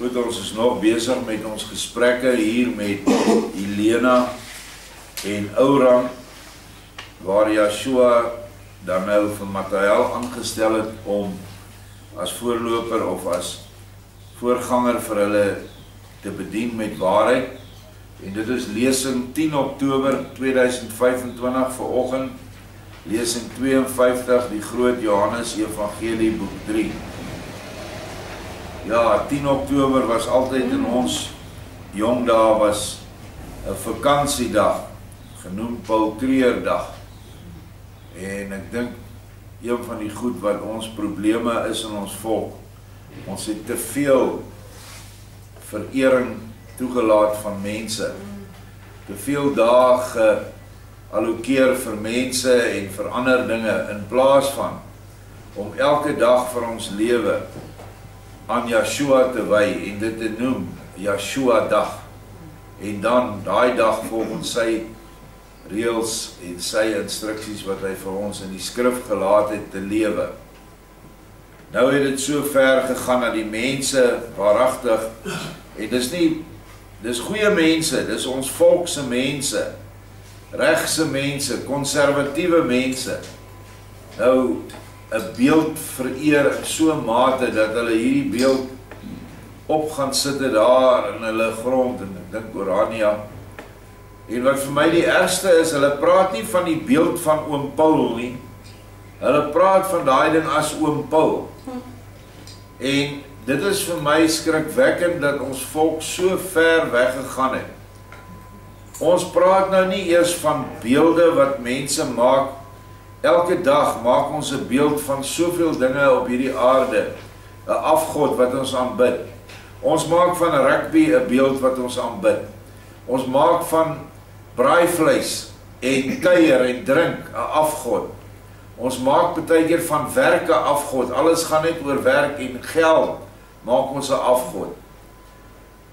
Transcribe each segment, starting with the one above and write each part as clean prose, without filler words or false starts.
Goed, ons is nog besig met ons gesprekke hier met Helena en Oram, waar Yeshua dan nou vir Mattheel aangestel het om as voorloper of as voorganger vir hulle te bedien met waarheid. En dit is lesing 10 Oktober 2025 vanoggend, lesing 52, die groot Johannes Evangelie boek 3. Ja, 10 Oktober was altyd in ons jong dae was 'n vakansiedag, genoemd Paultreerdag. En ek dink, een van die goed wat ons probleme is in ons volk, ons het te veel verering toegelaat van mense, te veel dae geallokeer vir mense en vir ander dinge, in plaas van om elke dag vir ons lewe aan Yeshua te wy en dit te noem Yeshua dag, en dan daai dag volgens sy reëls en sy instruksies wat hy vir ons in die skrif gelaat het te lewe. Nou het dit so ver gegaan dat die mense waaragtig, en dis goeie mense, dis ons volkse mense, regse mense, konservatiewe mense, nou 'n beeld vereer in so 'n mate dat hulle hierdie beeld op gaan sitte daar in hulle grond, en ek dink Orania. En wat vir my die ergste is, hulle praat nie van die beeld van oom Paul nie, hulle praat van daai ding as oom Paul. En dit is vir my skrikwekkend dat ons volk so ver weggegaan het. Ons praat nou nie eers van beelde wat mense maak. Elke dag maak ons 'n beeld van soveel dinge op hierdie aarde, 'n afgod wat ons aanbid. Ons maak van rugby 'n beeld wat ons aanbid. Ons maak van braaivleis en kuier en drink 'n afgod. Ons maak baie keer van werk 'n afgod. Alles gaan net oor werk en geld, maak ons 'n afgod.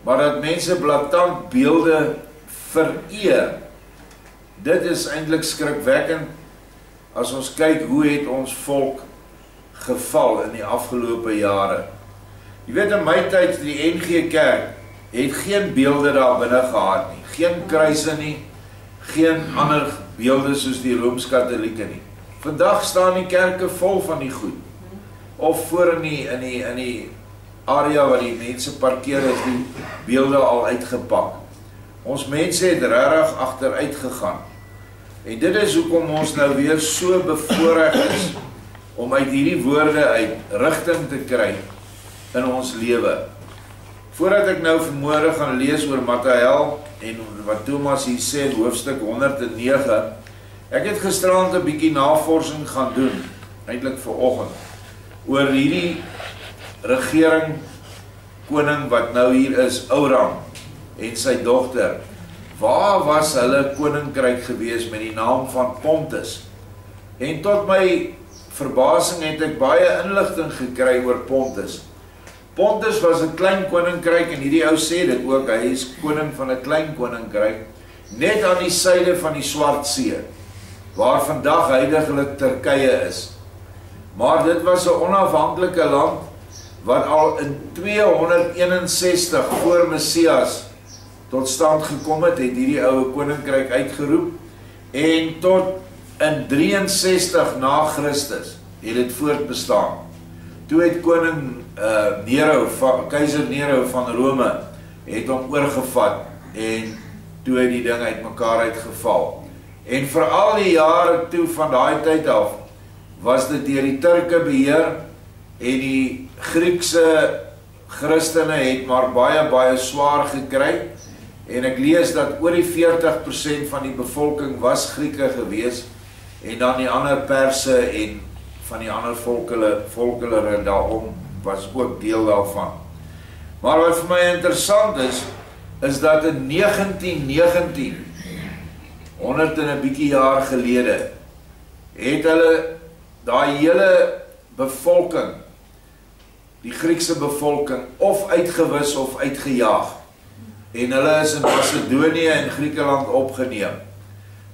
Maar dat mense blaatant beelde vereer, dit is eintlik skrikwekkend. As ons kyk hoe het ons volk geval in die afgelope jare. Jy weet, in my tyd, die NG Kerk het geen beelde daar binne gehad nie, geen kruise nie, geen ander beelde soos die Rooms-Katholieke nie. Vandag staan die kerke vol van die goed, of voor in die area waar die mense parkeer is die beelde al uitgepak. Ons mense het regtig agteruit gegaan. En dit is hoekom ons nou weer so bevoorreg is om uit hierdie woorde uit rigting te kry in ons lewe. Voordat ek nou vanmôre gaan lees oor Mattheel en wat Thomas hier sê in hoofstuk 109, ek het gisterand 'n bietjie navorsing gaan doen, eintlik vanoggend, oor hierdie regering koning wat nou hier is, Oram en sy dogter. Waar was hulle koninkryk gewees met die naam van Pontus? En tot my verbasing het ek baie inligting gekry oor Pontus. Pontus was 'n klein koninkryk, en hierdie ou sê dit ook, hy is koning van 'n klein koninkryk, net aan die suide van die Swart See, waar vandag heiliglik Turkye is. Maar dit was 'n onafhanklike land, wat al in 261 voor Messias tot stand gekom het hierdie ouwe koninkryk uitgeroep, en tot in 63 na Christus het dit voortbestaan. Toe het koning keiser Nero van Rome het hom oorgevat, en toe het die ding uit mekaar uitgeval. En vir al die jare toe van daai tyd af, was dit deur die Turke beheer, en die Griekse Christene het maar baie swaar gekry, en ek lees dat oor die 40% van die bevolking was Grieke gewees, en dan die ander Perse en van die ander volkere daarom was ook deel daarvan. Maar wat vir my interessant is dat in 1919, 100 en 'n bietjie jaar gelede, het hulle daai hele bevolking, die Griekse bevolking, of uitgewis of uitgejaag, en hulle is in Macedonië en Griekeland opgeneem.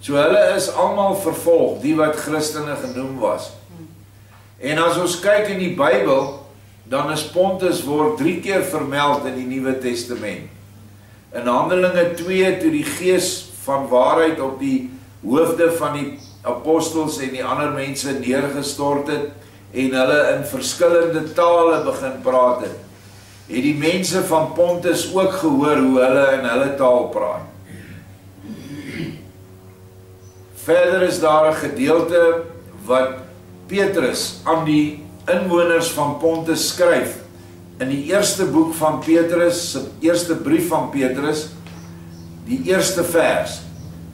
So hulle is almal vervolg, die wat Christene genoem was. En as ons kyk in die Bybel, dan is Pontus word 3 keer vermeld in die Nuwe Testament. In Handelinge 2, toe die Gees van waarheid op die hoofde van die apostels en die ander mense neergestort het, en hulle in verskillende tale begin praat het die mense van Pontus ook gehoor hoe hulle in hulle taal praat. Verder is daar 'n gedeelte wat Petrus aan die inwoners van Pontus skryf. In die eerste boek van Petrus, se eerste brief van Petrus, die eerste vers,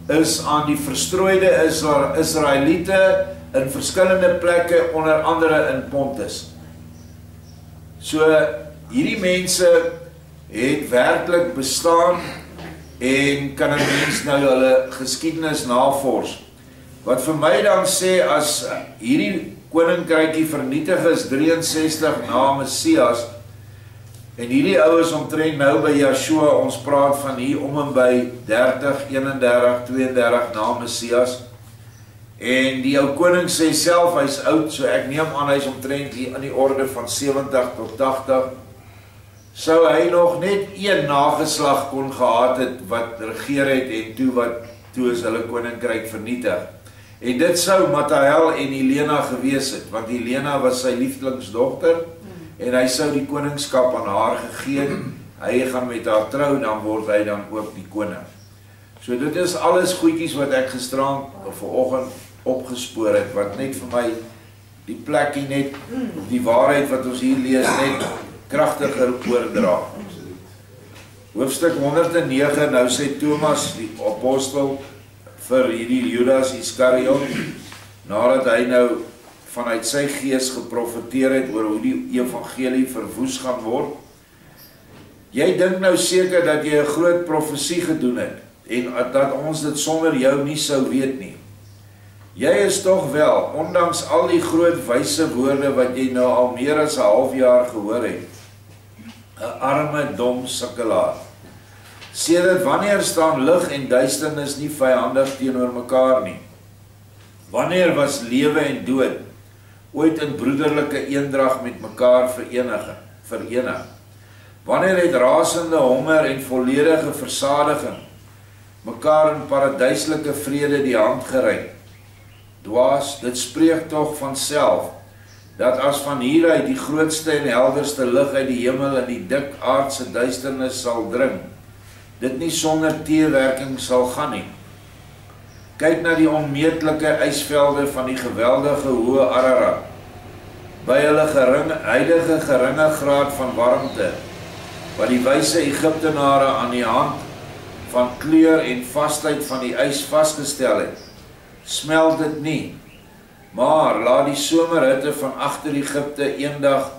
is aan die verstrooide Israeliete in verskillende plekke, onder andere in Pontus. So, hierdie mense het werklik bestaan en kan 'n mens nou hulle geskiedenis navors. Wat vir my dan sê, as hierdie koninkrykie vernietig is 63 na Messias, en hierdie oues omtrent nou by Joshua, ons praat van hier om en by 30, 31, 32 na Messias, en die ou koning sê self, hy is oud, so ek neem aan, hy is omtrent hier in die orde van 70 tot 80, sou hy nog net een nageslag kon gehad het, wat regeer het, en toe is hulle koninkryk vernietig. En dit sou Mathael en Helena gewees het, want Helena was sy liefdelingsdogter, en hy sou die koningskap aan haar gegee, hy gaan met haar trou, dan word hy dan ook die koning. So dit is alles goedjies wat ek gisterand of vanoggend opgespoor het, wat net vir my die plekkie net, die waarheid wat ons hier lees, net kragtiger oordra. Hoofstuk 109, nou sê Thomas, die apostel, vir hierdie Judas Iskariot, nadat hy nou vanuit sy gees geprofeteer het oor hoe die evangelie verwoes gaan word. Jy dink nou seker dat jy 'n groot profesie gedoen het, en dat ons dit sonder jou nie sou weet nie. Jy is tog wel, ondanks al die groot wyse woorde wat jy nou al meer as 'n half jaar gehoor het, 'n arme, dom sukkelaar. Sedert wanneer staan lig en duisternis nie vyandig teenoor mekaar nie? Wanneer was lewe en dood ooit in broederlike eendrag met mekaar verenig? Wanneer het rasende honger en volledige versadiging mekaar in paradijslike vrede die hand gereik? Dwaas, dit spreek tog vanself, dat as van hieruit die grootste en helderste lig uit die hemel in die dik aardse duisternis sal dring, dit nie sonder teewerking sal gaan nie. Kyk na die onmeetlike ysvelde van die geweldige hoë Ararat, by hulle heilige geringe graad van warmte, wat die wyse Egiptenare aan die hand van kleur en vastheid van die ys vastgestel het, smelt dit nie, maar laat die somerhitte van agter Egipte eendag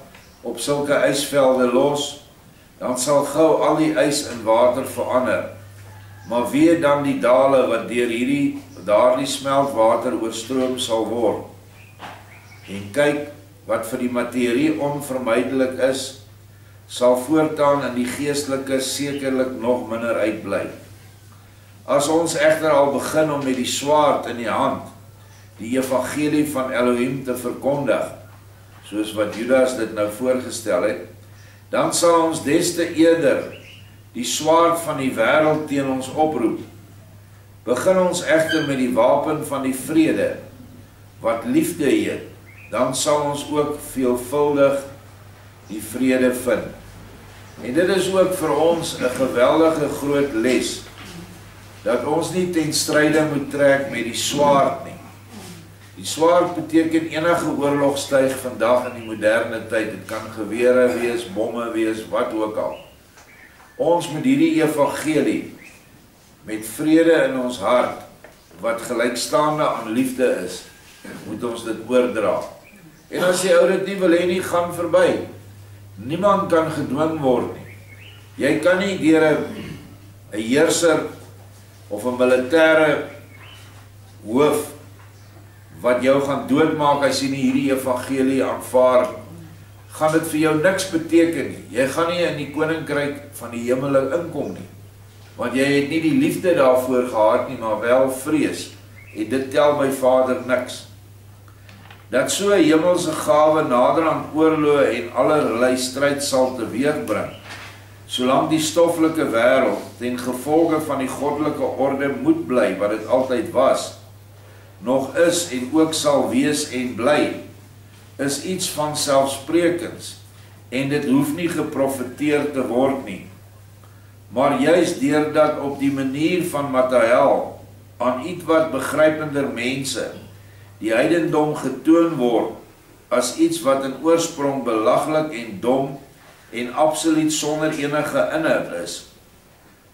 op sulke ysvelde los, dan sal gou al die ys in water verander, maar weet dan die dale wat deur daardie smeltwater oorstroom sal word. En kyk, wat vir die materie onvermydelik is, sal voortaan in die geestelike sekerlik nog minder uitbly. As ons egter al begin om met die swaard in die hand, die evangelie van Elohim te verkondig, soos wat Judas dit nou voorgestel het, dan sal ons des te eerder die swaard van die wêreld teen ons oproep. Begin ons egter met die wapen van die vrede, wat liefde heet, dan sal ons ook veelvuldig die vrede vind. En dit is ook vir ons 'n geweldige groot les, dat ons nie ten stryde moet trek met die swaard nie. Die swaard beteken enige oorlogstuig vandag in die moderne tyd. Dit kan gewere wees, bomme wees, wat ook al. Ons moet hierdie evangelie met vrede in ons hart, wat gelykstaande aan liefde is, moet ons dit oordra. En as die ou dit nie wil hê nie, gaan verby. Niemand kan gedwing word nie. Jy kan nie deur 'n heerser of 'n militêre hoof wat jou gaan doodmaak as jy nie hierdie evangelie aanvaar, gaan dit vir jou niks beteken nie. Jy gaan nie in die koninkryk van die hemel inkom nie, want jy het nie die liefde daarvoor gehad nie, maar wel vrees, en dit tel by Vader niks. dat so 'n hemelse gawe nader aan oorloë en allerlei stryd sal teweegbring, solank die stoffelike wêreld ten gevolge van die goddelike orde moet bly wat dit altyd was, nog is en ook sal wees en bly, is iets van selfsprekends en dit hoef nie geprofeteer te word nie. Maar juist deurdat op die manier van Mattheël aan ietwat begrypender mense die heidendom getoon word as iets wat in oorsprong belaglik en dom en absoluut sonder enige inhoud is,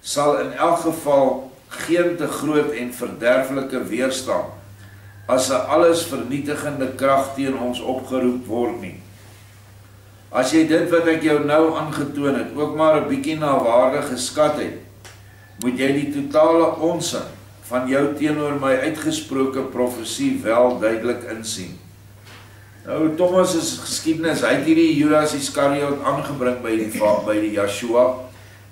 sal in elk geval geen te groot en verderflike weerstand as 'n alles vernietigende krag teen ons opgeroep word nie. As jy dit wat ek jou nou aangetoon het, ook maar 'n bietjie na waarde geskat het, moet jy die totale onsin van jou teenoor my uitgesproke profesie wel duidelik insien. Nou, Thomas is geskiedenis, hy het hierdie Judas Iskariot aangebring by die Yeshua,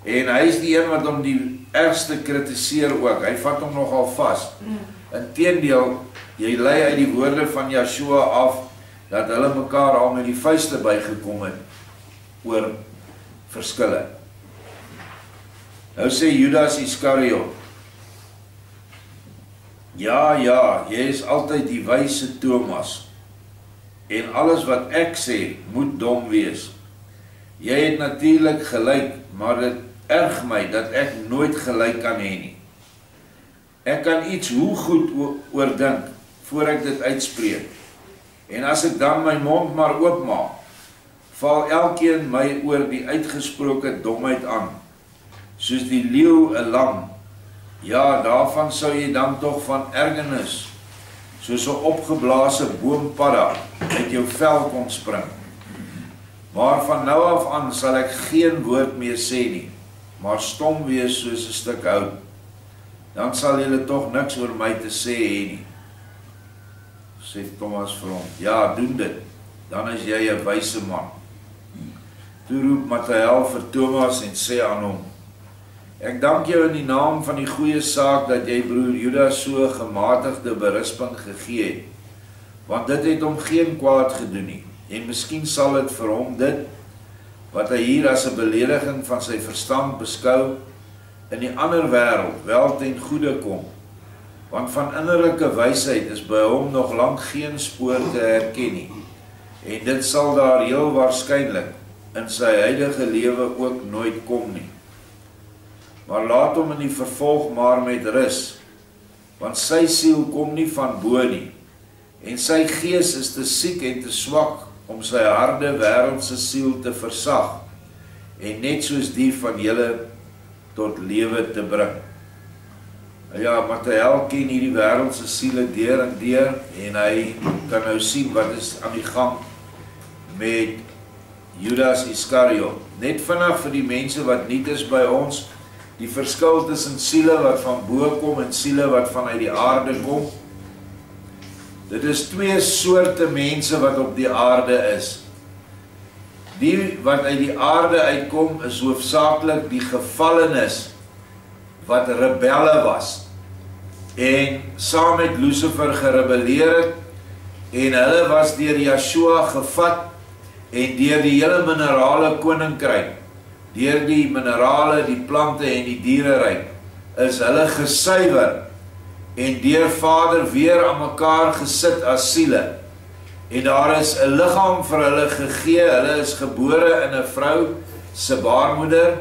en hy is die een wat hom die ergste kritiseer ook, hy vat hom nogal vas. Inteendeel, jy lei uit die woorde van Yeshua af, dat hulle mekaar al met die vuiste bygekom het, oor verskille. Nou sê Judas Iskariot, ja, jy is altyd die wyse Thomas, en alles wat ek sê, moet dom wees. Jy het natuurlik gelyk, maar dit erg my, dat ek nooit gelyk kan hê nie. Ek kan iets hoe goed oordink, voor ek dit uitspreek, en as ek dan my mond maar oopmaak, val elkeen my oor die uitgesproke domheid aan, soos die leeu 'n lam. Ja, daarvan sou jy dan tog van ergernis, soos 'n opgeblaase boompadda, uit jou vel kon spring. Maar van nou af aan sal ek geen woord meer sê nie, maar stom wees soos 'n stuk hout. Dan sal julle tog niks oor my te sê hê nie. Sê Thomas vir hom, ja, doen dit, dan is jy 'n wyse man. Toe roep Mattheël vir Thomas en sê aan hom, ek dank jou in die naam van die goeie saak dat jy broer Judas so gematigde berisping gegee het, want dit het hom geen kwaad gedoen nie, en miskien sal dit vir hom dit, wat hy hier as 'n belediging van sy verstand beskou, in die ander wêreld wel ten goede kom, want van innerlike wysheid is by hom nog lank geen spoor te herken nie, en dit sal daar heel waarskynlik in sy huidige lewe ook nooit kom nie. Maar laat hom in die vervolg maar met rus, want sy siel kom nie van bo nie, en sy gees is te siek en te swak om sy harde wêreldse siel te versag, en net soos die van julle tot lewe te bring. Ja, Mattheël ken hierdie wêreldse siele deur en deur, en hy kan nou sien wat is aan die gang met Judas Iskariot. Net vinnig vir die mense wat nie is by ons, die verskil tussen siele wat van bo kom en siele wat vanuit die aarde kom. Dit is twee soorte mense wat op die aarde is. Die wat uit die aarde uitkom is hoofsaaklik die gevallenes wat rebelle was en saam met Lucifer gerebelleer het, en hulle was deur Yeshua gevat en deur die hele minerale koninkryk, deur die minerale, die plante en die diereryk, is hulle gesuiwer en deur Vader weer aan mekaar gesit as siele. En daar is 'n liggaam vir hulle gegee, hulle is gebore in 'n vrou se baarmoeder,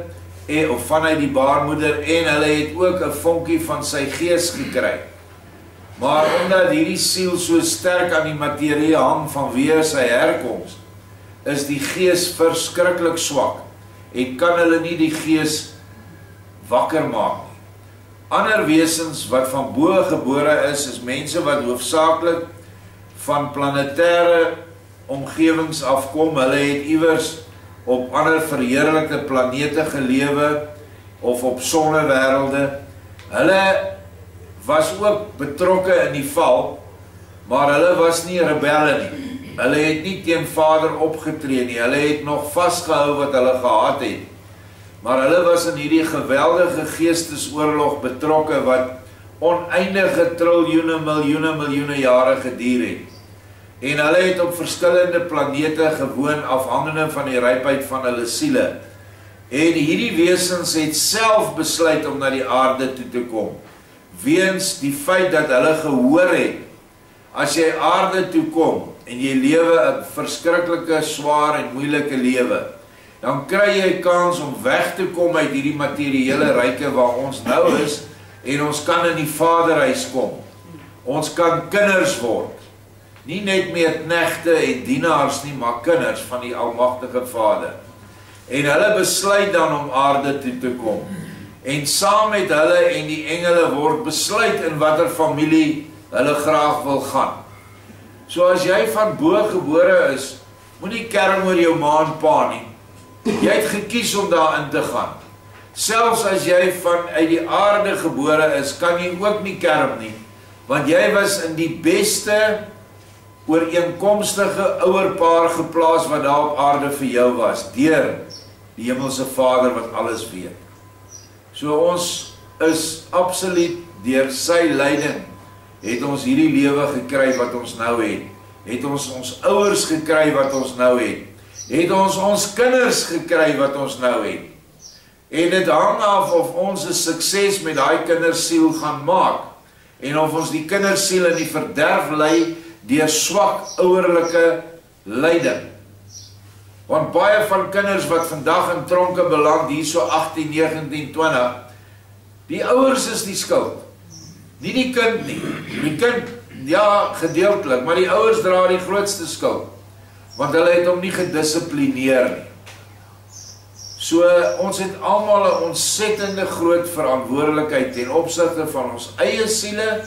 of vanuit die baarmoeder, en hulle het ook 'n vonkie van sy gees gekry. Maar omdat hierdie siel so sterk aan die materie hang vanweë sy herkoms, is die gees verskriklik swak, en kan hulle nie die gees wakker maak nie. Ander wesens wat van bo gebore is mense wat hoofsaaklik van planetêre omgewings afkom. Hulle het iewers op ander verheerlikte planete gelewe, of op sonnewêrelde. Hulle was ook betrokke in die val, maar hulle was nie rebelle nie. Hulle het nie teen Vader opgetree nie, hulle het nog vasgehou wat hulle gehad het. Maar hulle was in hierdie geweldige geestesoorlog betrokke wat oneindige triljoene, miljoene jare geduur het. en hulle het op verskillende planete gewoon afhangende van die rypheid van hulle siele. En hierdie wesens het self besluit om na die aarde toe te kom, weens die feit dat hulle gehoor het, as jy aarde toe kom, en jy lewe 'n verskriklike, swaar en moeilike lewe, dan kry jy kans om weg te kom uit hierdie materiële ryke waar ons nou is, en ons kan in die Vaderhuis kom. Ons kan kinders word. Nie net meer knegte en dienaars nie, maar kinders van die Almagtige Vader. En hulle besluit dan om aarde toe te kom. En saam met hulle en die engele word besluit in watter familie hulle graag wil gaan. So as jy van bo gebore is, moenie kerm oor jou ma en pa nie. Jy het gekies om daarin te gaan. Selfs as jy vanuit die aarde gebore is, kan jy ook nie kerm nie, want jy was in die beste ooreenkomstige ouerpaar geplaas wat daar op aarde vir jou was, deur die Hemelse Vader wat alles weet. So ons is absoluut deur sy leiding, het ons hierdie lewe gekry wat ons nou het ons ouers gekry wat ons nou het ons kinders gekry wat ons nou het. En dit hang af of ons 'n sukses met daai kindersiel gaan maak, en of ons die kindersiel in die verderf lei deur swak ouerlike leiding. Want baie van kinders wat vandag in tronke beland, hier so 18, 19, 20, die ouers is die skuld. Nie die kind nie. Die kind, ja, gedeeltelik, maar die ouers dra die grootste skuld, want hulle het hom nie gedissiplineer nie. So, ons het almal 'n ontsettende groot verantwoordelikheid ten opsigte van ons eie siele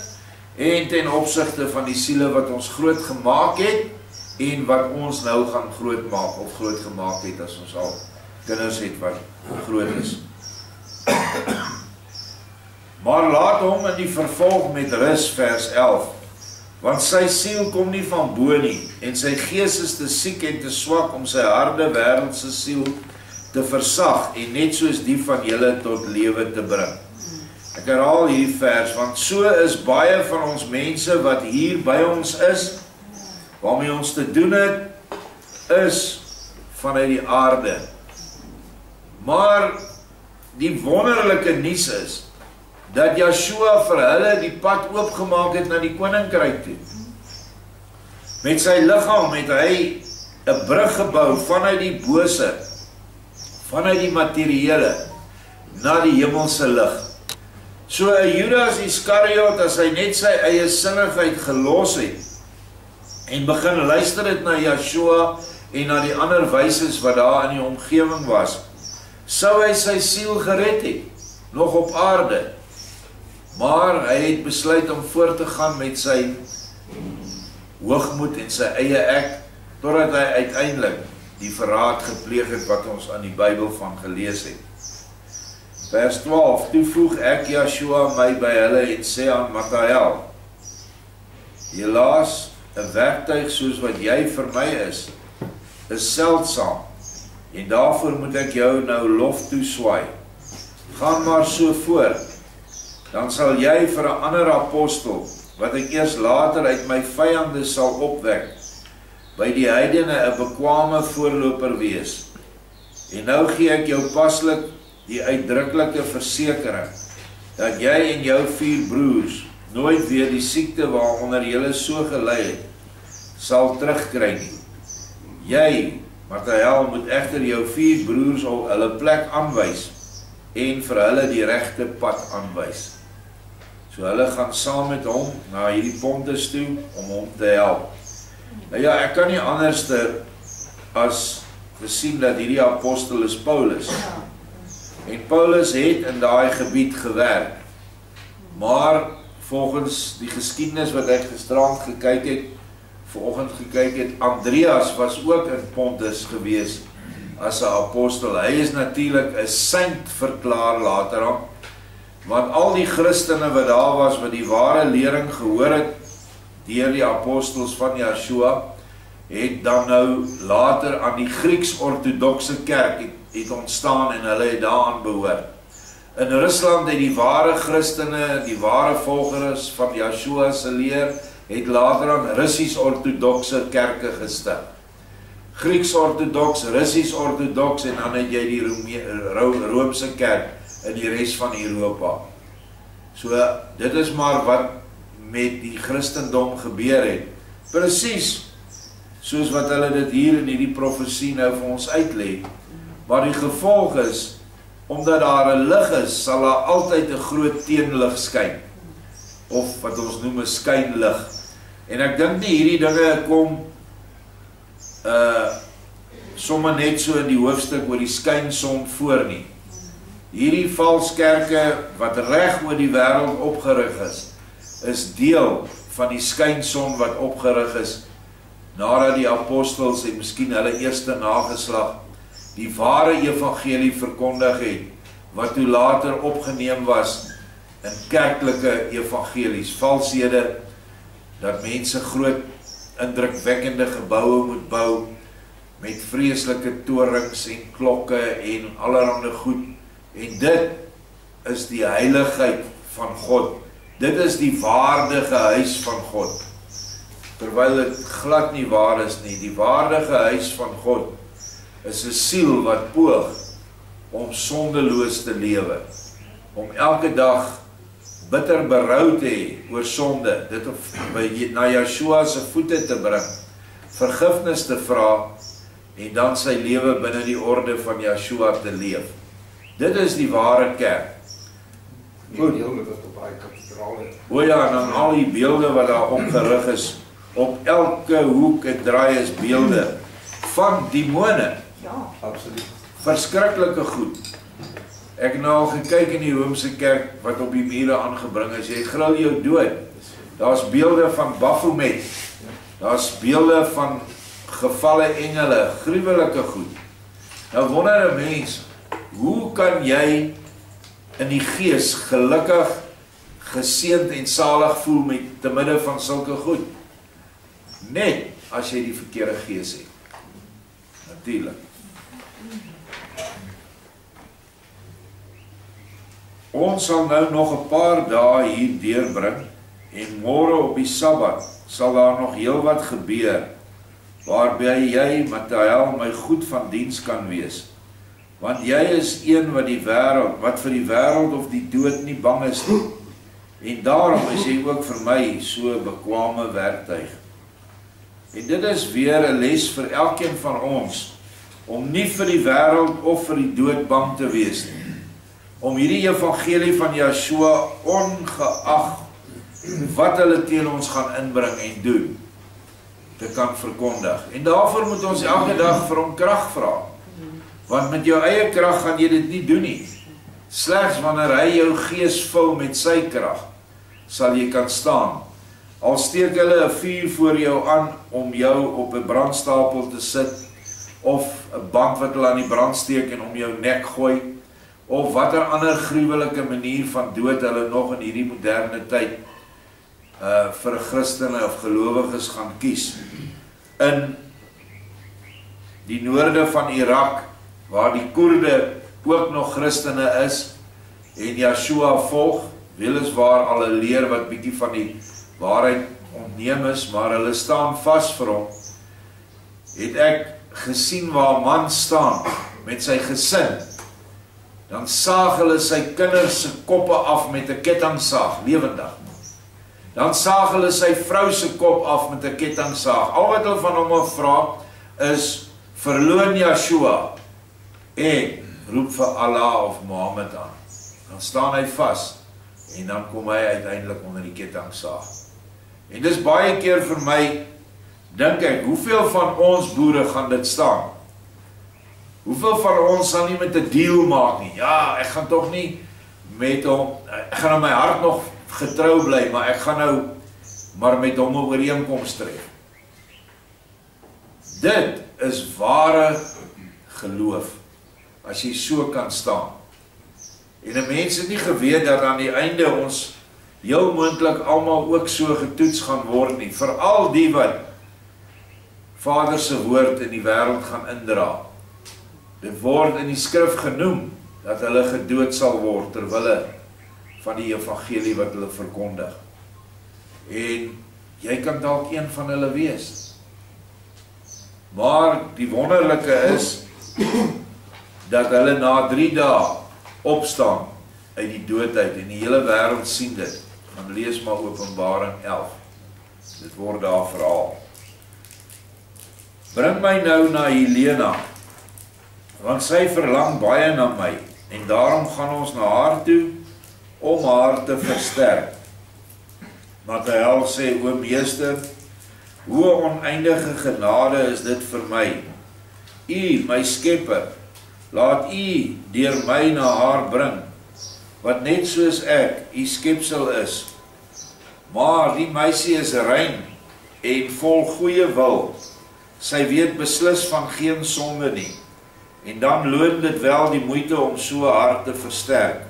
en ten opsigte van die siele wat ons groot gemaak het en wat ons nou gaan groot maak of groot gemaak het as ons al kinders het wat groot is. Maar laat hom in die vervolg met rus, vers 11, want sy siel kom nie van bo nie en sy gees is te siek en te swak om sy harde wêreldse siel te versag en net soos die van julle tot lewe te bring. Ek herhaal hierdie vers, want so is baie van ons mense wat hier by ons is, waarmee ons te doen het, is vanuit die aarde. Maar die wonderlike nuus is, dat Yeshua vir hulle die pad oopgemaak het na die koninkryk toe. Met sy liggaam het hy 'n brug gebou vanuit die bose, vanuit die materiële, na die hemelse lig. So 'n Judas Iskariot, as hy net sy eie sinnigheid gelos het, en begin luister het na Yeshua, en na die ander wyses wat daar in die omgewing was, sou hy sy siel gered het, nog op aarde. Maar hy het besluit om voort te gaan met sy hoogmoed en sy eie ek, totdat hy uiteindelik die verraad gepleeg het wat ons aan die Bybel van gelees het. Vers 12, toe voeg ek Yeshua my by hulle en sê aan Mathael, helaas, 'n werktuig soos wat jy vir my is seldsaam, en daarvoor moet ek jou nou lof toeswaai. Gaan maar so voort, dan sal jy vir 'n ander apostel, wat ek eers later uit my vyande sal opwek, by die heidene 'n bekwame voorloper wees. En nou gee ek jou paslik die uitdruklike versekering, dat jy en jou 4 broers nooit weer die siekte waaronder julle so gelei het, sal terugkry nie. Jy, Mathael, moet egter jou 4 broers op hulle plek aanwys, en vir hulle die regte pad aanwys. So hulle gaan saam met hom na hierdie Pontus toe, om hom te help. Nou ja, ek kan nie anders as gesien dat hierdie apostel is Paulus. En Paulus het in daai gebied gewerk. Maar volgens die geskiedenis wat ek gisterand gekyk het, vanoggend gekyk het, Andreas was ook in Pontus gewees as 'n apostel. Hy is natuurlik 'n saint verklaar later aan, want al die Christene wat daar was, wat die ware lering gehoor het, deur die apostels van Yeshua, het dan nou later aan die Grieks-ortodokse kerk het ontstaan en hulle het daaraan behoort. In Rusland het die ware Christene, die ware volgers van Yeshua se leer, het later aan Russies-ortodokse kerke gestig. Grieks-ortodoks, Russies-ortodoks en dan het jy die Roomse kerk in die res van Europa. So, dit is maar wat met die Christendom gebeur het. Presies soos wat hulle dit hier in hierdie profesie nou vir ons uitlê. Maar die gevolg is, omdat daar 'n lig is, sal daar altyd 'n groot teenlig skyn. Of wat ons noem 'n skynlig. En ek dink nie hierdie dinge kom sommer net so in die hoofstuk oor die skynson voor nie. Hierdie valskerke wat reg oor die wêreld opgerig is deel van die skynson wat opgerig is nadat die apostels en miskien hulle eerste nageslag die ware evangelie verkondig het, wat toe later opgeneem was in kerklike evangelies, valshede, dat mense groot indrukwekkende geboue moet bou, met vreeslike torings en klokke en allerhande goed, en dit is die heiligheid van God, dit is die waardige huis van God, terwyl dit glad nie waar is nie. Die waardige huis van God is 'n siel wat poog om sondeloos te lewe, om elke dag bitter berou te hê oor sonde, dit na Yeshua se voete te bring, vergifnis te vra, en dan sy lewe binne die orde van Yeshua te leef. Dit is die ware kerk. Goed. O ja, en dan al die beelde wat daar opgerig is, op elke hoek en draai is beelde van demone. Ja, absoluut. Verskriklike goed. Ek het nou al gekyk in die Roomse kerk wat op die mure aangebring is. Jy gril jou dood. Daar's beelde van Baphomet. Daar's beelde van gevalle engele, gruwelike goed. Nou wonder 'n mens, hoe kan jy in die gees gelukkig, geseënd en salig voel met te midde van sulke goed? Net as jy die verkeerde gees het. Natuurlik. Ons sal nou nog 'n paar dae hier deurbring en môre op die Sabbat sal daar nog heel wat gebeur waarby jy, Mattheel, my goed van diens kan wees. Want jy is een wat vir die wêreld of die dood nie bang is nie. En daarom is jy ook vir my so 'n bekwame werktuig. En dit is weer 'n les vir elkeen van ons, om nie vir die wêreld of vir die dood bang te wees nie. Om hierdie evangelie van Yeshua, ongeag wat hulle teen ons gaan inbring en doen, te kan verkondig. En daarvoor moet ons elke dag vir hom krag vra. Want met jou eie krag gaan jy dit nie doen nie. Slegs wanneer hy jou gees vul met sy krag, sal jy kan staan. Al steek hulle 'n vuur voor jou aan om jou op 'n brandstapel te sit, of 'n band wat hulle aan die brand steek en om jou nek gooi, of watter ander gruwelike manier van dood hulle nog in hierdie moderne tyd vir 'n Christene of gelowiges gaan kies. In die noorde van Irak, waar die Koerde ook nog Christene is en Yeshua volg, weliswaar al 'n leer wat bietjie van die waarheid ontneem is, maar hulle staan vas vir hom, het ek gesien waar 'n man staan met sy gesin, dan saag hulle sy kinders se koppe af met 'n kettingsaag, lewendig. Dan saag hulle sy vrou se kop af met 'n kettingsaag. Al wat hulle van hom vra is, verloon Yeshua en roep vir Allah of Mohammed aan. Dan staan hy vas en dan kom hy uiteindelik onder die kettingsaag. En dis baie keer vir my, dink ek, hoeveel van ons boere gaan dit staan? Hoeveel van ons sal nie met 'n deal maak nie? Ja, ek gaan tog nie met hom, ek gaan in my hart nog getrou bly, maar ek gaan nou maar met hom 'n ooreenkoms tref. Dit is ware geloof, as jy so kan staan. En 'n mens het nie geweet dat aan die einde ons heel moontlik almal ook so getoets gaan word nie, veral die wat Vader se woord in die wêreld gaan indra. Dit word in die skrif genoem dat hulle gedood sal word terwille van die evangelie wat hulle verkondig. En jy kan dalk een van hulle wees. Maar die wonderlike is, dat hulle na 3 dae opstaan uit die doodheid, en die hele wêreld sien dit. Gaan lees maar Openbaring 11. Dit word daar verhaal. Bring my nou na Helena, want sy verlang baie na my, en daarom gaan ons na haar toe, om haar te versterk. Nathanael sê, o meester, hoe oneindige genade is dit vir my. U, my skepper, laat u deur my na haar bring, wat net soos ek, u skepsel is. Maar die meisie is rein en vol goeie wil. Sy weet beslis van geen sonde nie. En dan loon dit wel die moeite om so hard te versterk,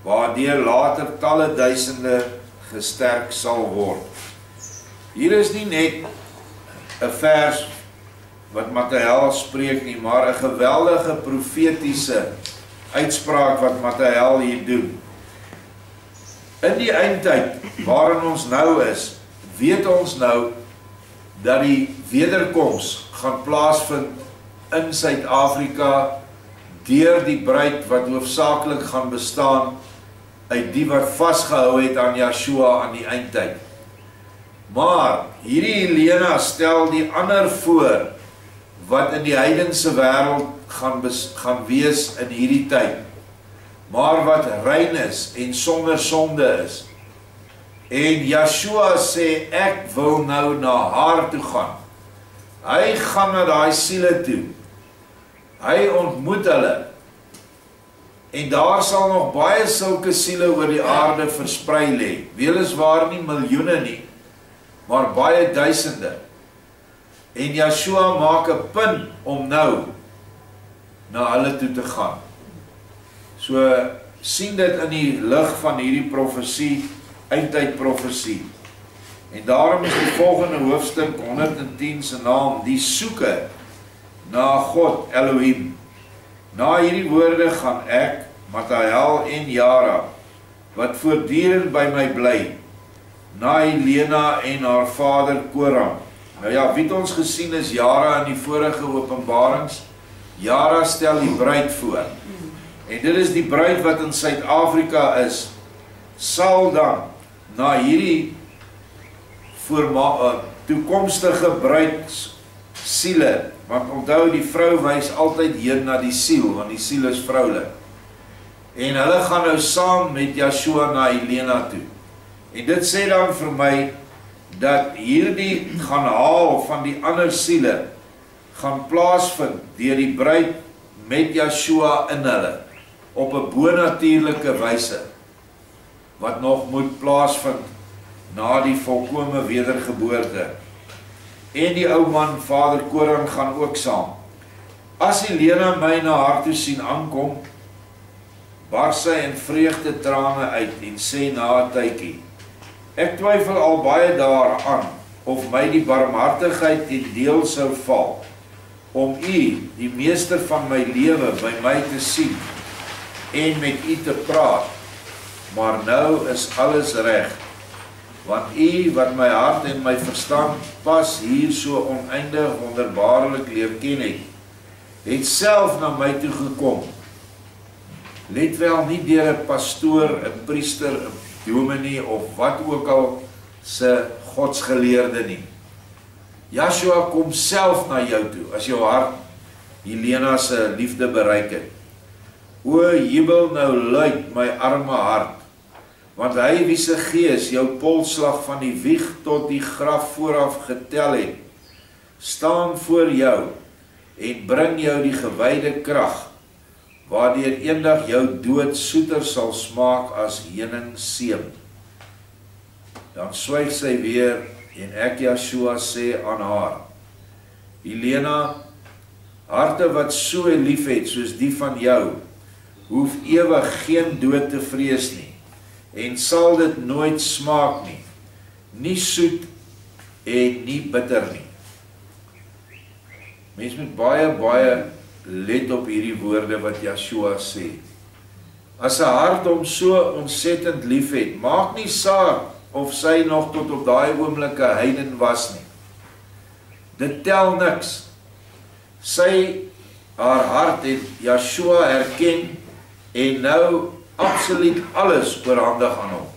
waardeur later talle duisende gesterk sal word. Hier is nie net 'n vers wat Nathanael spreek nie, maar 'n geweldige profetiese uitspraak wat Nathanael hier doen. In die eindtyd waarin ons nou is, weet ons nou dat die wederkoms gaan plaasvind in Suid-Afrika deur die bruid wat hoofsaaklik gaan bestaan uit die wat vasgehou het aan Yeshua aan die eindtyd. Maar hierdie Helena stel die ander voor wat in die heidense wêreld gaan wees in hierdie tyd, maar wat rein is en sonder sonde is. En Yeshua sê, ek wil nou na haar toe gaan. Hy gaan na daai siele toe. Hy ontmoet hulle. En daar sal nog baie sulke siele oor die aarde versprei lê. Weliswaar nie miljoene nie, maar baie duisende. En Yeshua maak 'n punt om nou na hulle toe te gaan. So sien dit in die lig van hierdie profesie, eindtydprofesie. En daarom is die volgende hoofstuk 110 se naam, die soeke na God Elohim. Na hierdie woorde gaan ek, Nathanael en Jara, wat voortdurend by my bly, na Helena en haar vader Koram. Nou ja, wie het ons gesien is Jara in die vorige openbarings? Jara stel die bruid voor. En dit is die bruid wat in Suid-Afrika is, sal dan na hierdie toekomstige bruidsiele, want onthou die vrou wys altyd heen na die siel, want die siel is vroulik. En hulle gaan nou saam met Yeshua na Helena toe. En dit sê dan vir my, dat hierdie gaan haal van die ander siele, gaan plaasvind deur die bruid met Yeshua in hulle, op 'n bonatuurlike wyse, wat nog moet plaasvind na die volkome wedergeboorte. En die ou man, vader Koran, gaan ook saam. As Helena my na haar toe sien aankom, bars sy in vreugde trane uit en sê na 'n tydjie, ek twyfel al baie daaraan, of my die barmhartigheid ten deel sou val, om u, die meester van my lewe, by my te sien, en met u te praat, maar nou is alles reg, want u, wat my hart en my verstand pas hier so oneindig wonderbaarlik leer ken het self na my toe gekom. Let wel nie deur 'n pastoor, 'n priester, 'n dominee of wat ook al se godsgeleerde nie. Yeshua kom self na jou toe, as jou hart Helena se liefde bereik het. O, jubel nou luid my arme hart, want hy wie se gees jou polsslag van die wieg tot die graf vooraf getel het, staan voor jou en bring jou die gewyde krag, waardeur eendag jou dood soeter sal smaak as heuningseem. Dan swyg sy weer en ek Yeshua sê aan haar, Helena, harte wat so lief het soos die van jou, hoef ewig geen dood te vrees nie, en sal dit nooit smaak nie, nie soet en nie bitter nie. Mens moet baie let op hierdie woorde wat Yeshua sê. As 'n hart hom so ontsettend lief het, maak nie saak of sy nog tot op daai oomblik 'n heiden was nie. Dit tel niks. Haar hart het Yeshua herken en nou absoluut alles oorhandig aan hom.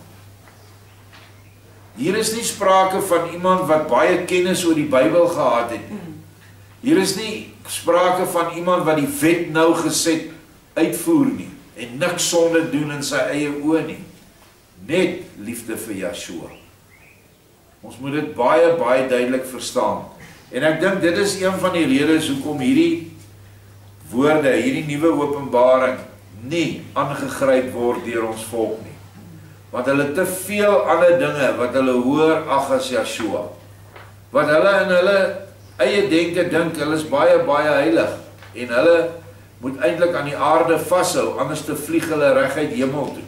Hier is nie sprake van iemand wat baie kennis oor die Bybel gehad het nie. Hier is nie sprake van iemand wat die wet nou geset uitvoer nie en niks sonde doen in sy eie oë nie. Net liefde vir Yeshua. Ons moet dit baie, baie duidelik verstaan. En ek dink dit is een van die redes hoekom hierdie woorde, hierdie nuwe openbaring nie aangegryp word deur ons volk nie. Want hulle te veel ander dinge wat hulle hoor ag as Yeshua. Wat hulle in hulle eie denke dink, hulle is baie, baie heilig. En hulle moet eintlik aan die aarde vashou, anders te vlieg hulle reguit hemel toe.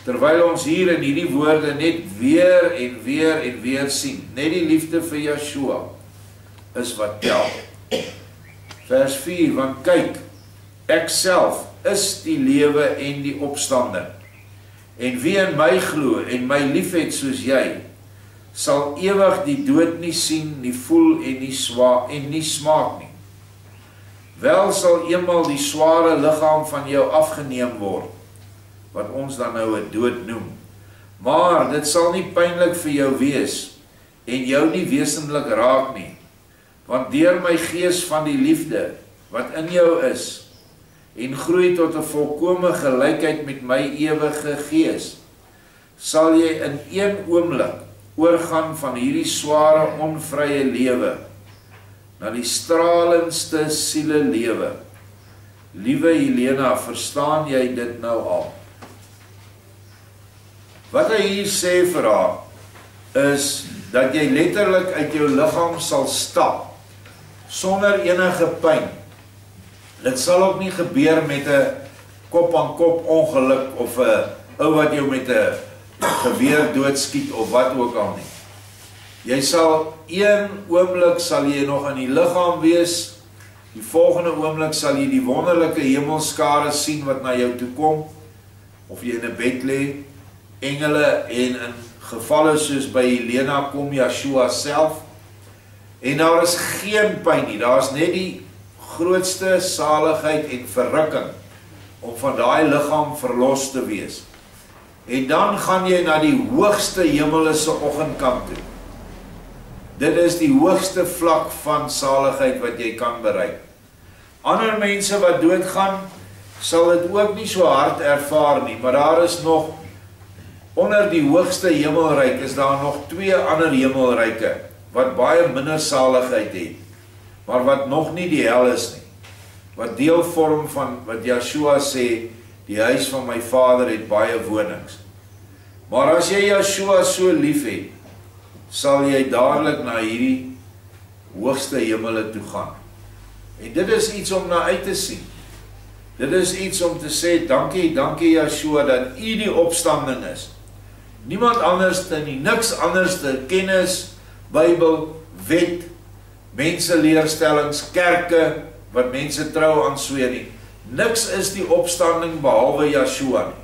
Terwyl ons hier in hierdie woorde net weer en weer en weer sien, net die liefde vir Yeshua is wat tel. Vers 4, want kyk, ek self is die lewe en die opstanding. En wie in my glo en my liefhet soos jy, sal ewig die dood nie sien, nie voel en nie smaak nie. Wel sal eenmal die sware liggaam van jou afgeneem word, wat ons dan nou 'n dood noem. Maar dit sal nie pynlik vir jou wees en jou nie wesentlik raak nie, want deur my gees van die liefde wat in jou is en groei tot 'n volkome gelykheid met my ewige gees, sal jy in een oomblik oorgaan van hierdie sware onvrye lewe na die stralendste siele lewe. Liewe Helena, verstaan jy dit nou al? Wat hy hier sê vir haar, is dat jy letterlik uit jou liggaam sal stap, sonder enige pyn. Dit sal ook nie gebeur met 'n kop-aan-kop ongeluk, of 'n ou wat jou met 'n geweer doodskiet, of wat ook al nie. Jy sal een oomblik sal jy nog in die liggaam wees, die volgende oomblik sal jy die wonderlike hemelskare sien wat na jou toe kom, of jy in 'n bed lê, engele, en in gevalle soos by Helena kom Yeshua self, en daar is geen pyn nie, daar is net die grootste saligheid en verrukking om van daai liggaam verlos te wees. En dan gaan jy na die hoogste hemelse oggendkamp toe. Dit is die hoogste vlak van saligheid wat jy kan bereik. Ander mense wat doodgaan, sal dit ook nie so hard ervaar nie, maar daar is nog, onder die hoogste hemelryk, is daar nog 2 ander hemelryke, wat baie minder saligheid het, maar wat nog nie die hel is nie, wat deel vorm van wat Yeshua sê, die huis van my Vader het baie wonings. Maar as jy Yeshua so lief het, sal jy dadelik na hierdie hoogste hemele toe gaan. En dit is iets om na uit te sien. Dit is iets om te sê, dankie, dankie Yeshua, dat U die opstanding is. Niemand anders dan nie, niks anders dan kennis, Bybel, wet, menseleerstellings, kerke, wat mense trou aan sweer nie. Niks is die opstanding behalwe Yeshua nie.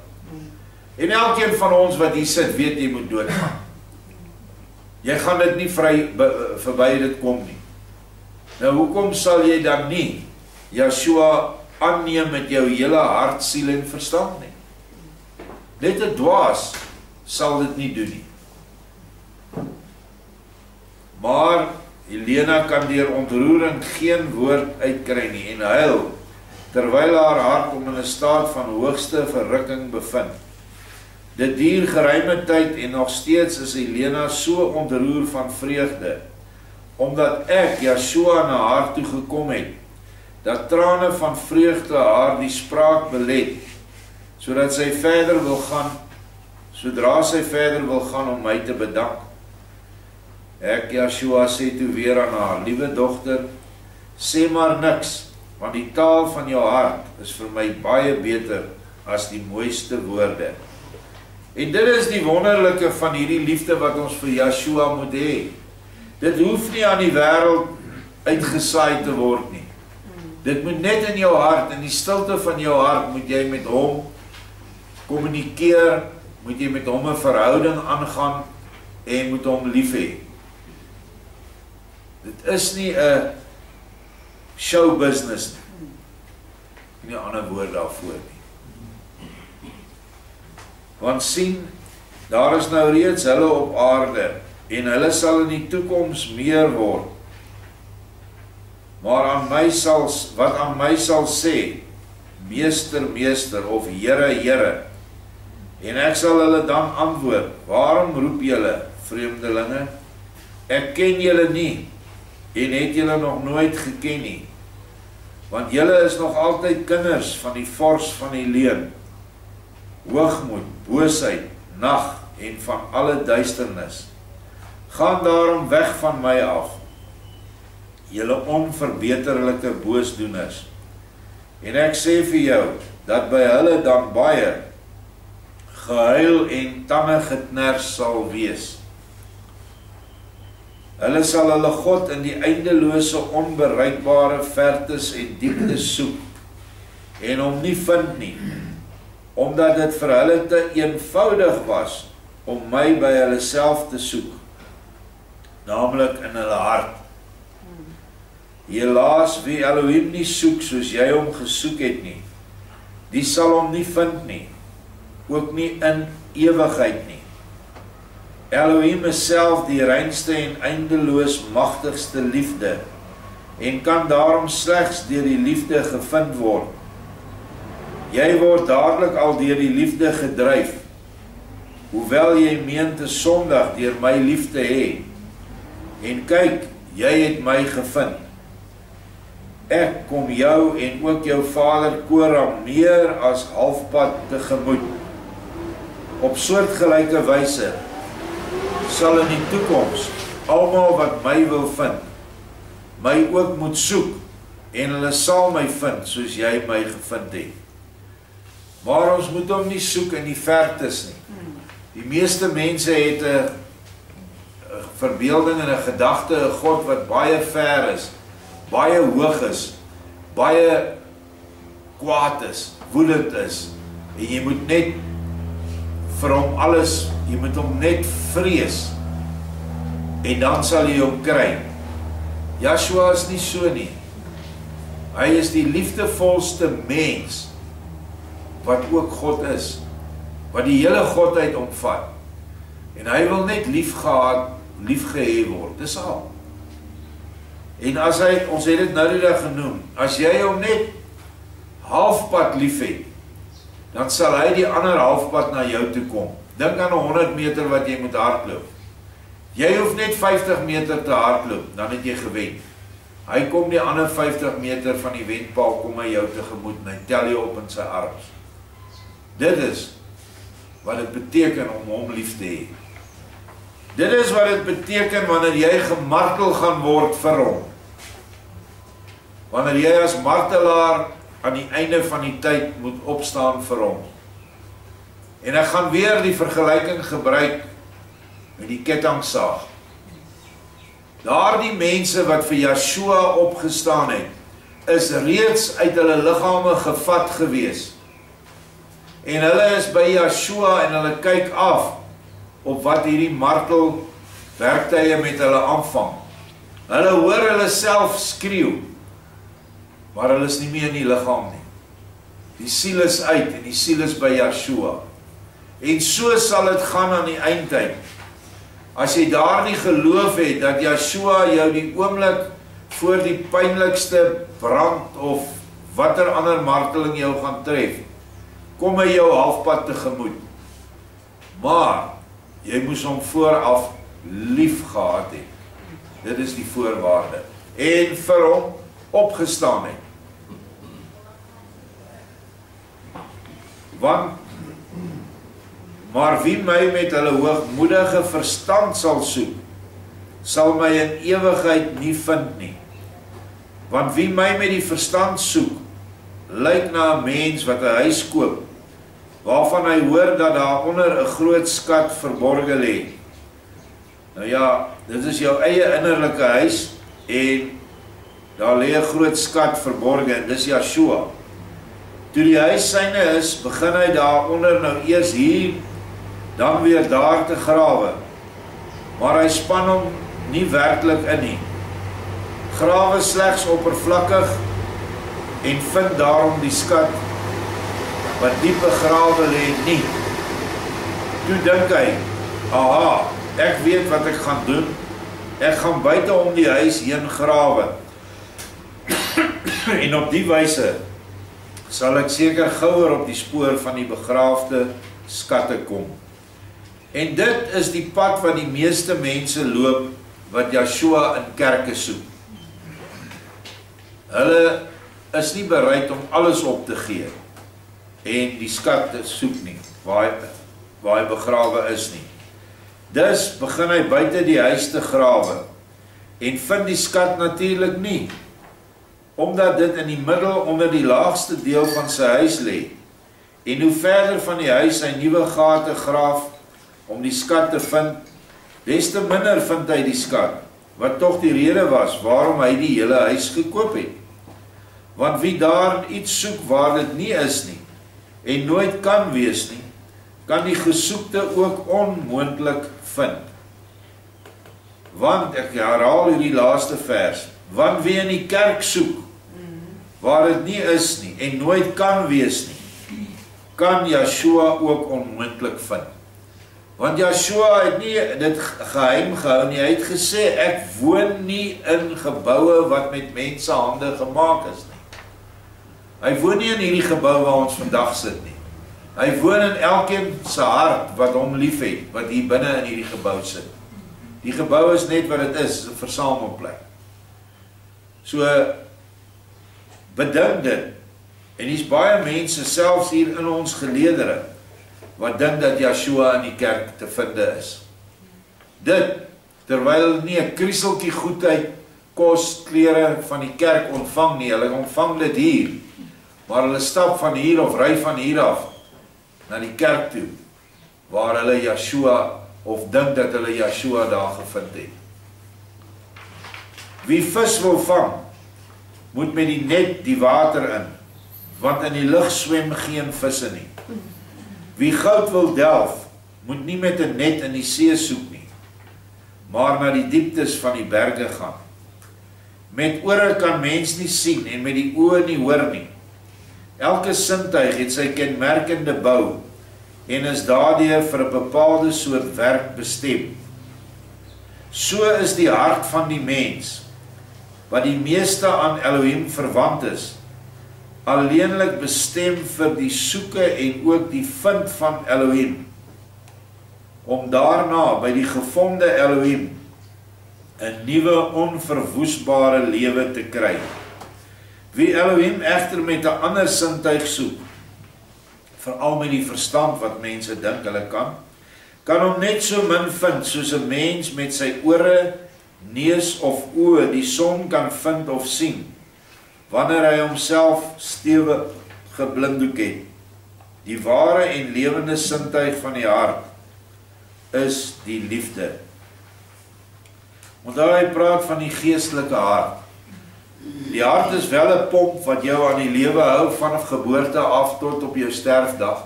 En elkeen van ons wat hier sit, weet jy moet doodgaan. Jy gaan dit nie verby dit kom nie. Nou hoekom sal jy dan nie Yeshua aanneem met jou hele hart, siel en verstand nie? Net 'n dwaas sal dit nie doen nie. Maar Helena kan deur ontroering geen woord uitkry nie en huil, terwyl haar hart hom in 'n staat van hoogste verrukking bevind. Dit duur geruime tyd en nog steeds is Helena so ontroer van vreugde, omdat ek, Yeshua, na haar toe gekom het, dat trane van vreugde haar die spraak belet, sodat sy verder wil gaan, sodra sy verder wil gaan om my te bedank. Ek, Yeshua, sê toe weer aan haar, liewe dogter, sê maar niks, want die taal van jou hart is vir my baie beter as die mooiste woorde. En dit is die wonderlike van hierdie liefde wat ons vir Yeshua moet hê. Dit hoef nie aan die wêreld uitgesaai te word nie. Dit moet net in jou hart, in die stilte van jou hart, moet jy met hom kommunikeer, moet jy met hom 'n verhouding aangaan en moet hom lief hê. Dit is nie 'n show business nie. Nie 'n ander woord daarvoor nie. Want sien, daar is nou reeds hulle op aarde en hulle sal in die toekoms meer word. Maar wat aan my sal sê, Meester, Meester of Here, Here, en ek sal hulle dan antwoord, waarom roep julle, vreemdelinge? Ek ken julle nie en het julle nog nooit geken nie, want julle is nog altyd kinders van die vors van die leuen, hoogmoed, boosheid, nag en van alle duisternis. Gaan daarom weg van my af, julle onverbeterlike boosdoeners. En ek sê vir jou, dat by hulle dan baie gehuil en tande geknars sal wees. Hulle sal hulle God in die eindelose onbereikbare vertes en dieptes soek en hom nie vind nie, omdat dit vir hulle te eenvoudig was om my by hulle self te soek, naamlik in hulle hart. Helaas, wie Elohim nie soek soos jy hom gesoek het nie, die sal hom nie vind nie, ook nie in ewigheid nie. Elohim is self die reinste en eindeloos magtigste liefde, en kan daarom slegs deur die liefde gevind word. Jy word dadelik al deur die liefde gedryf, hoewel jy meen te sondig deur my lief te hê. En kyk, jy het my gevind. Ek kom jou en ook jou vader Koram meer as halfpad tegemoet. Op soortgelyke wyse sal in die toekoms almal wat my wil vind, my ook moet soek, en hulle sal my vind soos jy my gevind het. Maar ons moet hom nie soek in die vertes nie. Die meeste mense het 'n verbeelding en 'n gedagte, 'n God wat baie ver is, baie hoog is, baie kwaad is, woedend is, en jy moet net vir hom alles, jy moet hom net vrees, en dan sal jy hom kry. Joshua is nie so nie. Hy is die liefdevolste mens, wat ook God is, wat die hele Godheid omvat, en hy wil net liefgehê word, dis al. En as hy, ons het dit nou die dag genoem, as jy hom net halfpad lief het, dan sal hy die ander halfpad na jou toe kom. Dink aan 100 meter wat jy moet hardloop. Jy hoef net 50 meter te hardloop, dan het jy gewen. Hy kom die ander 50 meter van die wendpaal, kom hy jou tegemoet, en hy tel jou op in sy arms. Dit is wat dit beteken om hom lief te hê. Dit is wat dit beteken wanneer jy gemartel gaan word vir hom. Wanneer jy as martelaar aan die einde van die tyd moet opstaan vir hom. En ek gaan weer die vergelyking gebruik met die kettingsaag. Daardie mense wat vir Joshua opgestaan het, is reeds uit hulle liggame gevat gewees. En hulle is by Joshua en hulle kyk af op wat hierdie martelwerktuie met hulle aanvang. Hulle hoor hulle self skreeu, maar hulle is nie meer in die liggaam nie. Die siel is uit en die siel is by Joshua. En so sal dit gaan aan die eindtyd. As jy daar nie geloof het dat Joshua jou die oomblik voor die pynlikste brand of watter ander marteling jou gaan tref, kom hy jou halfpad tegemoet. Maar jy moes hom vooraf lief gehad het. Dit is die voorwaarde. En vir hom opgestaan het. Maar wie my met hulle hoogmoedige verstand sal soek, sal my in ewigheid nie vind nie. Want wie my met die verstand soek, lyk na 'n mens wat 'n huis koop, waarvan hy hoor dat daaronder 'n groot skat verborge lê. Nou ja, dit is jou eie innerlike huis, en daar lê 'n groot skat verborge, en dis Joshua. Toe die huis syne is, begin hy daaronder nou eers hier dan weer daar te grawe, maar hy span hom nie werklik in nie. Grawe slegs oppervlakkig en vind daarom die skat wat diep begrawe lê nie. Toe dink hy, aha, ek weet wat ek gaan doen, ek gaan buite om die huis heen grawe, en op die wyse sal ek seker gouer op die spoor van die begraafde skatte kom. En dit is die pad wat die meeste mense loop, wat Joshua in kerke soek. Hulle is nie bereid om alles op te gee, en die skat te soek nie, waar hy begrawe is nie. Dus begin hy buite die huis te grawe, en vind die skat natuurlik nie, omdat dit in die middel onder die laagste deel van sy huis lê, en hoe verder van die huis hy nuwe gate graaf, om die skat te vind, des te minder vind hy die skat, wat tog die rede was, waarom hy die hele huis gekoop het. Want wie daar iets soek waar dit nie is nie, en nooit kan wees nie, kan die gesoekte ook onmoontlik vind. Want, ek herhaal hierdie laaste vers, want wie in die kerk soek, waar dit nie is nie, en nooit kan wees nie, kan Joshua ook onmoontlik vind. Want Joshua het nie dit geheim gehou nie, hy het gesê, ek woon nie in geboue wat met mense hande gemaak is nie. Hy woon nie in hierdie gebou waar ons vandag sit nie. Hy woon in elkeen se hart wat hom lief het, wat hier binne in hierdie gebou sit. Die gebou is net wat dit is, 'n versamelplek. So, bedink dit, en hier's baie mense, selfs hier in ons geleedere, wat dink dat Joshua in die kerk te vinde is. Dit, terwyl nie 'n krieseltjie goedheid, kos, klere van die kerk ontvang nie, hulle ontvang dit hier, maar hulle stap van hier of ry van hier af, na die kerk toe, waar hulle Joshua, of dink dat hulle Joshua daar gevind het. Wie vis wil vang, moet met die net die water in, want in die lug swem geen visse nie. Wie goud wil delf, moet nie met 'n net in die see soek nie, maar na die dieptes van die berge gaan. Met ore kan mens nie sien, en met die oë nie hoor nie. Elke sintuig het sy kenmerkende bou, en is daardeur vir 'n bepaalde soort werk bestem. So is die hart van die mens, wat die meeste aan Elohim verwant is, alleenlik bestem vir die soeke en ook die vind van Elohim, om daarna by die gevonde Elohim 'n nuwe onverwoesbare lewe te kry. Wie Elohim egter met 'n ander sintuig soek, veral met die verstand wat mense dink hulle kan hom net so min vind soos 'n mens met sy ore, neus of oë die son kan vind of sien, wanneer hy homself stewig geblinddoek het. Die ware en lewende sintuig van die hart is die liefde. Onthou hy praat van die geestelike hart. Die hart is wel 'n pomp wat jou aan die lewe hou vanaf geboorte af tot op jou sterfdag,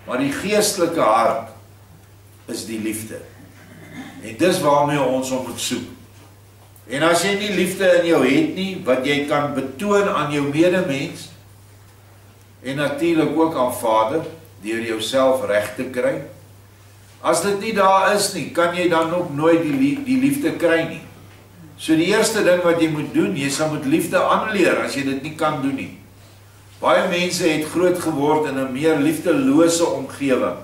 maar die geestelike hart is die liefde. En dis waarmee ons hom moet soek. En as jy nie liefde in jou het nie, wat jy kan betoon aan jou medemens, en natuurlik ook aan Vader, deur jouself reg te kry, as dit nie daar is nie, kan jy dan ook nooit die liefde kry nie. So die eerste ding wat jy moet doen, jy sal moet liefde aanleer, as jy dit nie kan doen nie. Baie mense het groot geword in 'n meer liefdelose omgewing,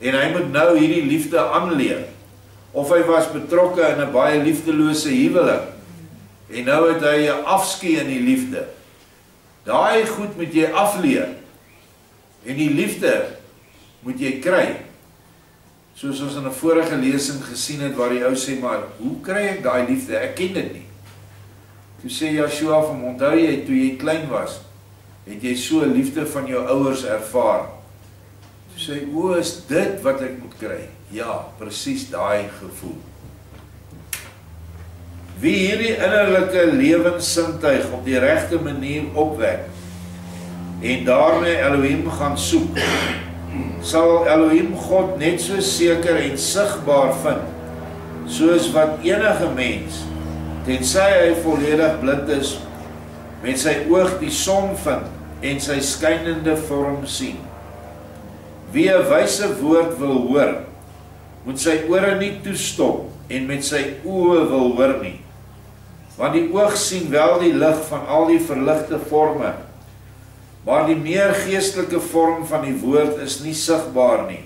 en hy moet nou hierdie liefde aanleer. Of hy was betrokke in 'n baie liefdelose huwelik, en nou het hy 'n afskeid in die liefde. Daai goed moet jy afleer, en die liefde moet jy kry. Soos ons in 'n vorige lesing gesien het, waar die ou sê, maar hoe kry ek daai liefde? Ek ken dit nie. Toe sê Joshua van, onthou jy, toe jy klein was, het jy so liefde van jou ouers ervaar. Toe sê, o, is dit wat ek moet kry? Ja, presies daai gevoel. Wie hierdie innerlike lewenssintuig op die regte manier opwek, en daarmee Elohim gaan soek, sal Elohim God net so seker en sigbaar vind, soos wat enige mens, tensy hy volledig blind is, met sy oog die son vind en sy skynende vorm sien. Wie 'n wyse woord wil hoor, moet sy ore nie toestop en met sy oë wil hoor nie. Want die oog sien wel die lig van al die verligte forme, maar die meer geestelike vorm van die woord is nie sigbaar nie,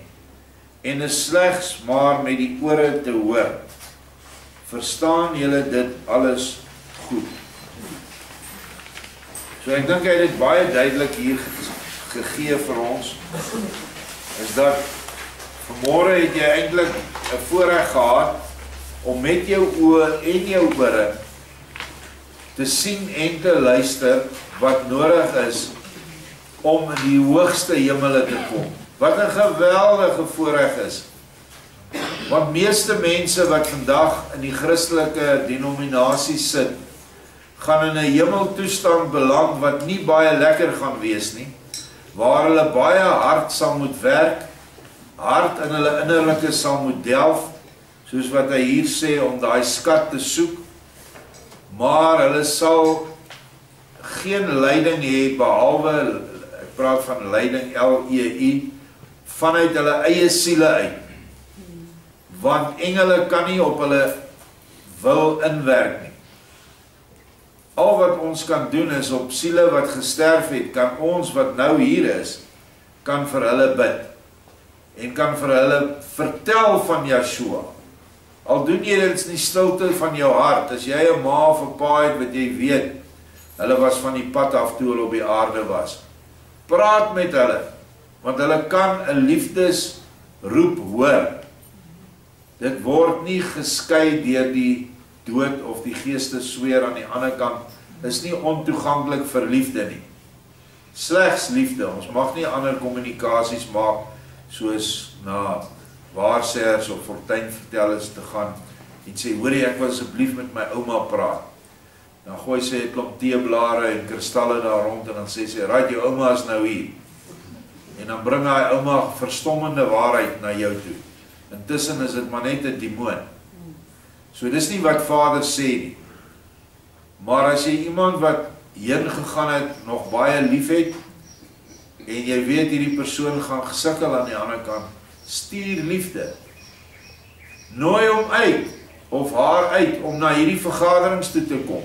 en is slegs maar met die ore te hoor. Verstaan julle dit alles goed? So ek dink hy het dit baie duidelik hier gegee vir ons, is dat vanmôre het jy eintlik 'n voorreg gehad om met jou oë en jou ore te sien en te luister wat nodig is om in die hoogste hemele te kom. Wat 'n geweldige voorreg is. Want meeste mense wat vandag in die Christelike denominasie sit, gaan in 'n hemeltoestand beland wat nie baie lekker gaan wees nie, waar hulle baie hard sal moet werk, hard in hulle innerlike sal moet delf, soos wat hy hier sê, om daai skat te soek, maar hulle sal geen leiding hê, behalwe, ek praat van leiding, L-E-I, vanuit hulle eie siele uit. Want engele kan nie op hulle wil inwerk nie. Al wat ons kan doen is op siele wat gesterf het, kan ons wat nou hier is, kan vir hulle bid. En kan vir hulle vertel van Yeshua. Al doen jy dit in die stilte van jou hart, as jy 'n ma of 'n pa het wat jy weet, hulle was van die pad af toe hulle op die aarde was. Praat met hulle, want hulle kan 'n liefdesroep hoor. Dit word nie geskei deur die dood of die geestesweer aan die ander kant, is nie ontoeganklik vir liefde nie. Slegs liefde, ons mag nie ander kommunikasies maak, soos na waarsêers of fortuinvertellers te gaan, en sê, hoorie, ek wil asseblief met my ouma praat. Dan gooi sy 'n klomp teeblare en kristalle daar rond, en dan sê sy, right, jou ouma is nou hier. En dan bring hy ouma verstommende waarheid na jou toe. Intussen is dit maar net 'n demoon. So dis nie wat Vader sê nie. Maar as jy iemand wat heen gegaan het, nog baie lief het, en jy weet hierdie persoon gaan gesukkel aan die ander kant, stuur liefde. Nooi hom uit, of haar uit, om na hierdie vergaderings toe te kom.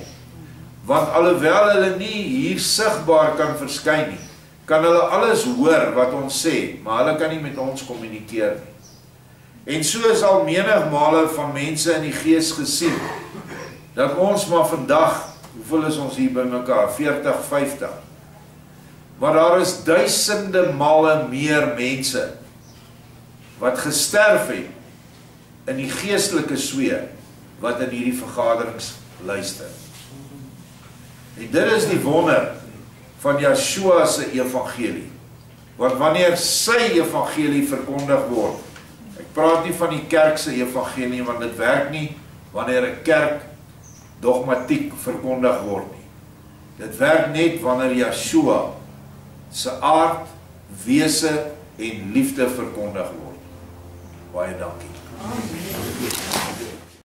Want alhoewel hulle nie hier sigbaar kan verskyn nie, kan hulle alles hoor wat ons sê, maar hulle kan nie met ons kommunikeer nie. En so is al menig male van mense in die gees gesien, dat ons maar vandag, hoeveel is ons hier by mekaar, 40, 50, maar daar is duisende male meer mense, wat gesterf het, in die geestelike sweer, wat in hierdie vergaderings luister. En dit is die wonder van Yeshua se evangelie, want wanneer sy evangelie verkondig word, ek praat nie van die kerk se evangelie, want dit werk nie wanneer 'n kerk dogmatiek verkondig word nie. Dit werk net wanneer Yeshua se aard, wese en liefde verkondig word. Baie dankie.